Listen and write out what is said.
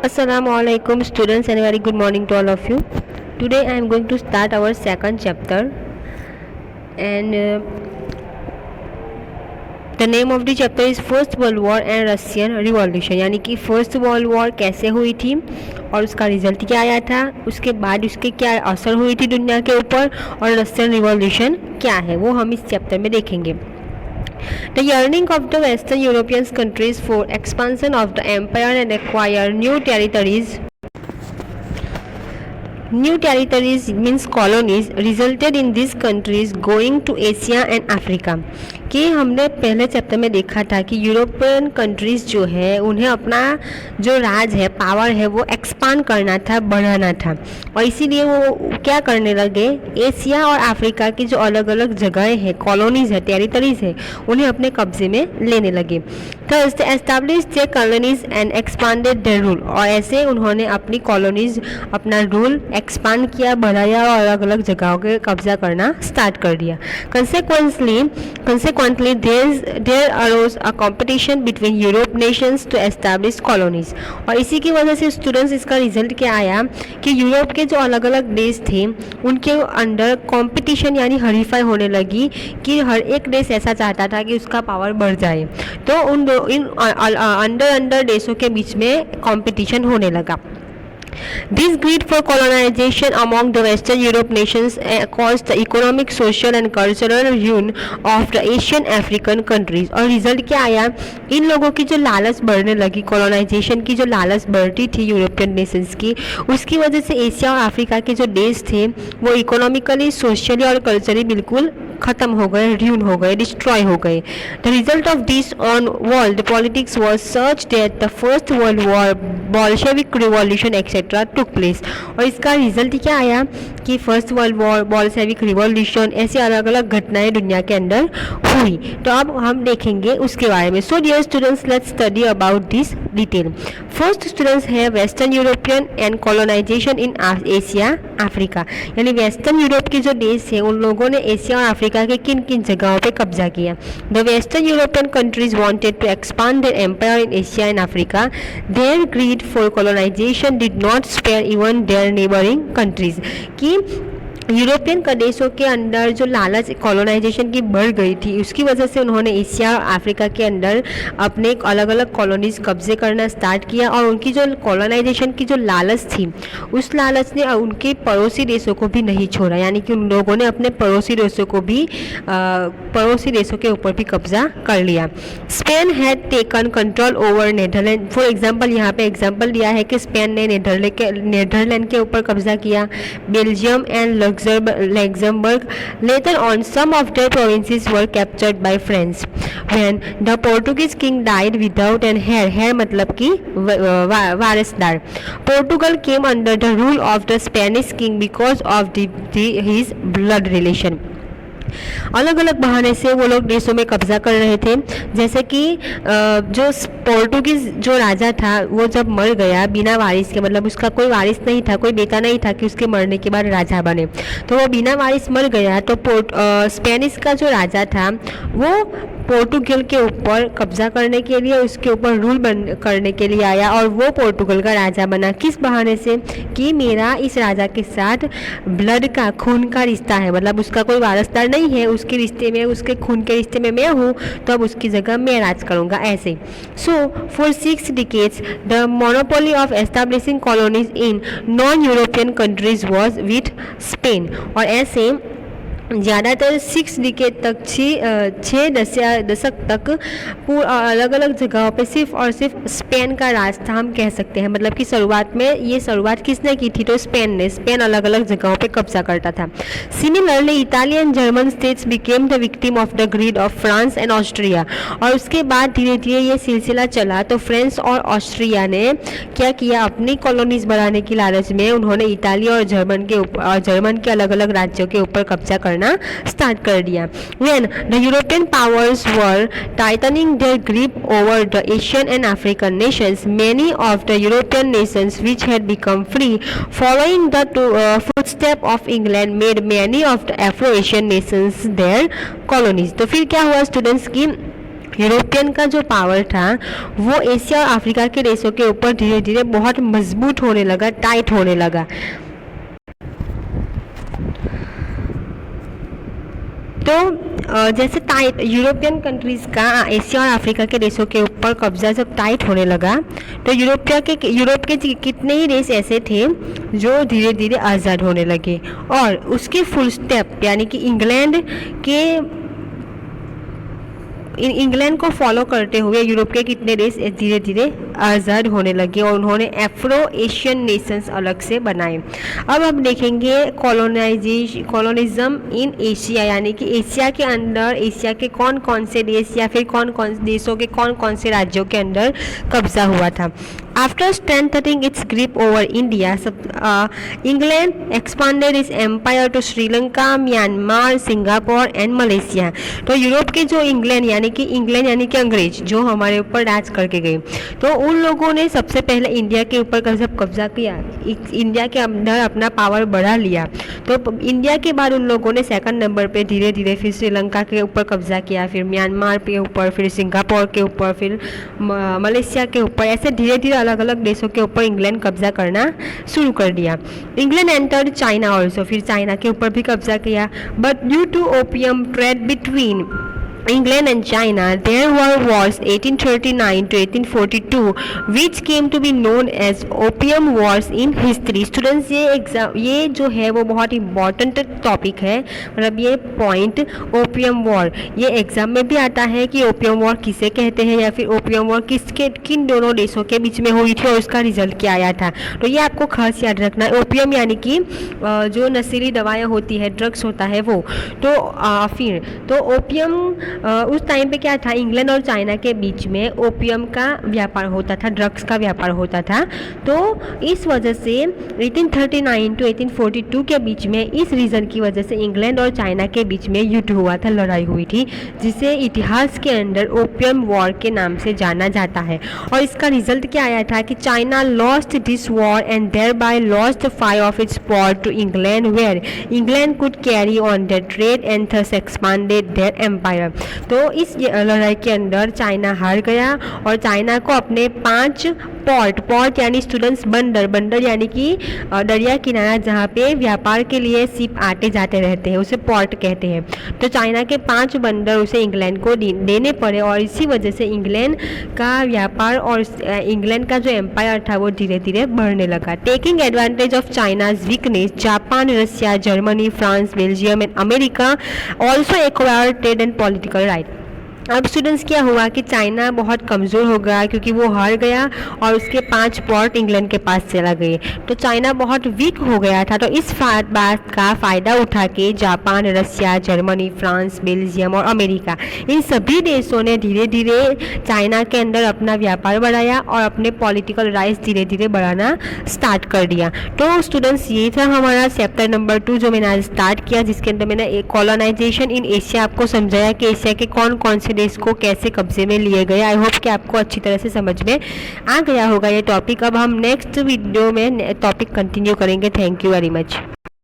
Assalamualaikum students and very good morning to all of you. Today I am going to start our second chapter and the name of the chapter is First World War and Russian Revolution, यानी कि first world war कैसे हुई थी और उसका result क्या आया था, उसके बाद उसके क्या असर हुई थी दुनिया के ऊपर और रशियन रिवॉल्यूशन क्या है वो हम इस चैप्टर में देखेंगे. The yearning of the Western European countries for expansion of the empire and acquire new territories means colonies resulted in these countries going to Asia and Africa. कि हमने पहले चैप्टर में देखा था कि यूरोपियन कंट्रीज़ जो है उन्हें अपना जो राज है, पावर है, वो एक्सपांड करना था, बढ़ाना था और इसीलिए वो क्या करने लगे, एशिया और अफ्रीका की जो अलग अलग जगहें हैं, कॉलोनीज़ है, टेरिटरीज़ है, उन्हें अपने कब्जे में लेने लगे. Thus they established their colonies and expanded their rule. और ऐसे उन्होंने अपनी कॉलोनीज़, अपना रूल एक्सपांड किया, बढ़ाया और अलग अलग जगहों के कब्जा करना स्टार्ट कर दिया. Consequently, there arose a competition between Europe nations to establish colonies. और इसी की वजह से स्टूडेंट्स इसका रिजल्ट क्या आया कि यूरोप के जो अलग अलग देश थे उनके अंडर कंपटीशन यानी हरीफाई होने लगी कि हर एक देश ऐसा चाहता था कि उसका पावर बढ़ जाए, तो इन अंडर देशों के बीच में कंपटीशन होने लगा. This greed for colonization among the Western Europe nations caused the economic, social and cultural ruin of the Asian African countries. और रिजल्ट क्या आया, इन लोगों की जो लालच बढ़ने लगी, कॉलोनाइजेशन की जो लालच बढ़ती थी यूरोपियन नेशंस की, उसकी वजह से एशिया और अफ्रीका के जो देश थे वो इकोनॉमिकली, सोशली और कल्चरली बिल्कुल ख़त्म हो गए, र्यून हो गए, डिस्ट्रॉय हो गए. The result of this on world politics was such that the first world war, Bolshevik revolution etcetera took place. और इसका रिजल्ट क्या आया कि first world war, Bolshevik revolution, ऐसी अलग अलग घटनाएं दुनिया के अंदर हुई. तो अब हम देखेंगे उसके बारे में. So dear students, let's study about this detail. First students है western European and colonization in Asia Africa, यानी वेस्टर्न यूरोप के जो देश है उन लोगों ने एशिया और अफ्रीका के किन किन जगहों पे कब्जा किया. The western European countries wanted to expand their empire in Asia and Africa. Their greed for colonisation did not spare even their neighbouring countries. कि यूरोपियन देशों के अंदर जो लालच कॉलोनाइजेशन की बढ़ गई थी उसकी वजह से उन्होंने एशिया और अफ्रीका के अंदर अपने अलग अलग कॉलोनीज कब्जे करना स्टार्ट किया और उनकी जो कॉलोनाइजेशन की जो लालच थी उस लालच ने उनके पड़ोसी देशों को भी नहीं छोड़ा, यानी कि उन लोगों ने अपने पड़ोसी देशों को भी पड़ोसी देशों के ऊपर भी कब्जा कर लिया. Spain had taken control over Netherland. For example यहाँ पे एग्जांपल दिया है कि स्पेन ने नेदरलैंड के ऊपर कब्जा किया. Belgium and Luxembourg. Later on, some of their provinces were captured by France. When the Portuguese king died without an heir, heir मतलब कि वारिसदार, Portugal came under the rule of the Spanish king because of his blood relation. अलग अलग बहाने से वो लोग देशों में कब्जा कर रहे थे. जैसे कि जो पोर्टुगीज़ जो राजा था वो जब मर गया बिना वारिस के, मतलब उसका कोई वारिस नहीं था, कोई बेटा नहीं था कि उसके मरने के बाद राजा बने, तो वो बिना वारिस मर गया. तो स्पेनिश का जो राजा था वो पोर्टुगल के ऊपर कब्जा करने के लिए, उसके ऊपर रूल करने के लिए आया और वो पोर्टुगल का राजा बना. किस बहाने से कि मेरा इस राजा के साथ ब्लड का, खून का रिश्ता है, मतलब उसका कोई वारसदार नहीं है, उसके रिश्ते में, उसके खून के रिश्ते में मैं हूँ, तो अब उसकी जगह मैं राज करूँगा, ऐसे. So for 6 decades the monopoly of establishing colonies in non European countries was with Spain. और ऐसे ज़्यादातर 6 डिकेड तक, 6 दशक तक अलग अलग जगहों पे सिर्फ और सिर्फ स्पेन का राज था, हम कह सकते हैं. मतलब कि शुरुआत में ये शुरुआत किसने की थी, तो स्पेन ने. स्पेन अलग अलग जगहों पे कब्जा करता था. Similarly Italy and German states became the victim of the greed of France and Austria. और उसके बाद धीरे धीरे ये सिलसिला चला तो फ्रांस और ऑस्ट्रिया ने क्या किया, अपनी कॉलोनीज बढ़ाने की लालच में उन्होंने इटाली और जर्मन के अलग अलग राज्यों के ऊपर कब्जा करना स्टार्ट कर दिया. When the European powers were tightening their grip over the Asian and African nations, many of the European nations which had become free following the footsteps of England made many of the Afro-Asian nations their colonies. तो फिर क्या हुआ students की European का जो power था वो Asia और अफ्रीका के देशों के ऊपर धीरे धीरे बहुत मजबूत होने लगा, टाइट होने लगा। तो जैसे टाइट यूरोपियन कंट्रीज़ का एशिया और अफ्रीका के देशों के ऊपर कब्जा जब टाइट होने लगा, तो यूरोप के कितने ही देश ऐसे थे जो धीरे धीरे आज़ाद होने लगे, और उसके फुल स्टेप यानी कि इंग्लैंड को फॉलो करते हुए यूरोप के कितने देश धीरे धीरे आज़ाद होने लगे और उन्होंने एफ्रो एशियन नेशंस अलग से बनाए। अब हम देखेंगे कॉलोनिज्म इन एशिया, यानी कि एशिया के अंदर एशिया के कौन कौन से देश या फिर कौन कौन देशों के कौन कौन से राज्यों के अंदर कब्जा हुआ था। After strengthening its grip over India, England expanded its empire to Sri Lanka, Myanmar, Singapore and Malaysia। तो यूरोप के जो इंग्लैंड यानी कि अंग्रेज जो हमारे ऊपर राज करके गए, तो उन लोगों ने सबसे पहले इंडिया के ऊपर जब कब्जा किया, इंडिया के अंदर अपना पावर बढ़ा लिया, तो इंडिया के बाद उन लोगों ने सेकंड नंबर पे धीरे धीरे फिर श्रीलंका के ऊपर कब्जा किया, फिर म्यांमार के ऊपर, फिर सिंगापुर के ऊपर, फिर मलेशिया के ऊपर, ऐसे धीरे धीरे अलग अलग देशों के ऊपर इंग्लैंड कब्जा करना शुरू कर दिया। इंग्लैंड एंटर्ड चाइना ऑल्सो, फिर चाइना के ऊपर भी कब्जा किया। But due to opium trade between England and China, there were wars 1839 to 1842 which came to be known as Opium Wars in history। Students ये जो है वो बहुत इम्पॉर्टेंट टॉपिक है, मतलब ये पॉइंट ओपियम वॉर ये एग्जाम में भी आता है कि ओपियम वॉर किसे कहते हैं या फिर ओपियम वॉर किन दोनों देशों के बीच में हुई थी और उसका रिजल्ट क्या आया था। तो ये आपको खास याद रखना है। ओपियम यानी कि जो नशीली दवाएं होती है, ड्रग्स होता है वो, तो ओपियम उस टाइम पे क्या था, इंग्लैंड और चाइना के बीच में ओपियम का व्यापार होता था, ड्रग्स का व्यापार होता था। तो इस वजह से 1839 टू 1842 के बीच में इस रीज़न की वजह से इंग्लैंड और चाइना के बीच में युद्ध हुआ था, लड़ाई हुई थी, जिसे इतिहास के अंदर ओपियम वॉर के नाम से जाना जाता है। और इसका रिजल्ट क्या आया था कि China lost this war and thereby lost 5 of its port to England, where England could carry on their trade and thus expanded their empire. तो इस लड़ाई के अंदर चाइना हार गया और चाइना को अपने 5 पोर्ट यानी स्टूडेंट्स बंदर यानी कि दरिया किनारा जहाँ पे व्यापार के लिए शिप आते जाते रहते हैं, उसे पोर्ट कहते हैं। तो चाइना के 5 बंदर उसे इंग्लैंड को देने पड़े और इसी वजह से इंग्लैंड का व्यापार और इंग्लैंड का जो एम्पायर था वो धीरे धीरे बढ़ने लगा। Taking advantage of China's weakness, Japan, Russia, Germany, France, Belgium and America also acquired trade and political right. अब स्टूडेंट्स क्या हुआ कि चाइना बहुत कमज़ोर हो गया क्योंकि वो हार गया और उसके 5 पोर्ट इंग्लैंड के पास चला गए, तो चाइना बहुत वीक हो गया था। तो इस बात का फ़ायदा उठा के Japan, Russia, Germany, France, Belgium और अमेरिका, इन सभी देशों ने धीरे धीरे चाइना के अंदर अपना व्यापार बढ़ाया और अपने पॉलिटिकल राइट्स धीरे धीरे बढ़ाना स्टार्ट कर दिया। तो स्टूडेंट्स ये था हमारा चैप्टर नंबर 2 जो मैंने आज स्टार्ट किया, जिसके अंदर मैंने एक कॉलोनाइजेशन इन एशिया आपको समझाया कि एशिया के कौन कौन से देश को कैसे कब्जे में लिए गए। आई होप कि आपको अच्छी तरह से समझ में आ गया होगा ये टॉपिक। अब हम नेक्स्ट वीडियो में टॉपिक कंटिन्यू करेंगे। Thank you very much.